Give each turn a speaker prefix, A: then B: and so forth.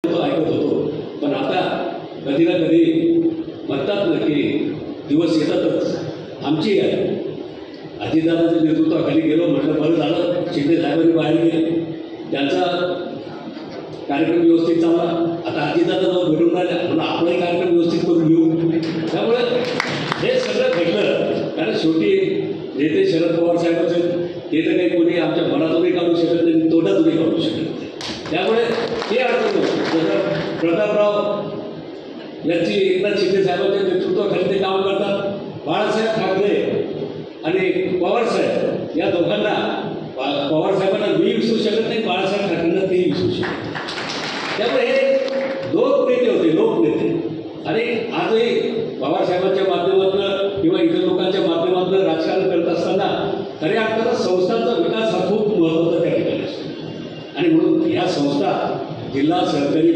A: ऐकत होतो, पण आता कधी ना कधी म्हणतात ना की दिवस येतातच आमची आहे. अजितदादांच्या नेतृत्वाखाली गेलो, म्हटलं बरं झालं शिंदे साहेबांनी बाहेर गेले, त्यांचा कार्यक्रम व्यवस्थित चालला. आता अजितदादा जाऊन भेटून राहिल्या, म्हणून आपलाही कार्यक्रम व्यवस्थित करून घेऊ. त्यामुळे हे सगळं घडलं, कारण शेवटी नेते शरद पवार साहेबच आहेत. ते तर काही कोणी आमच्या मनातूनही काढू शकत नाही, तोंडातूनही काढू शकत नाही. त्यामुळे ते अडचण होतं. जसं प्रतापराव यांची एकनाथ शिंदे साहेबांच्या नेतृत्वाखाली ते काम करतात. बाळासाहेब ठाकरे आणि पवारसाहेब या दोघांना, पवारसाहेबांना मी विसरू शकत नाही, बाळासाहेब ठाकरेंना तेही विसरू शकत नाही. त्यामुळे हे लोकनेते होते, लोकनेते. आणि आजही पवारसाहेबांच्या माध्यमातून किंवा इतर लोकांच्या माध्यमातून राजकारण करत असताना खऱ्या अर्थानं संस्थांचा विकास हा खूप महत्त्वाचा त्या ठिकाणी असतो. आणि म्हणून या संस्था जिल्हा सहकारी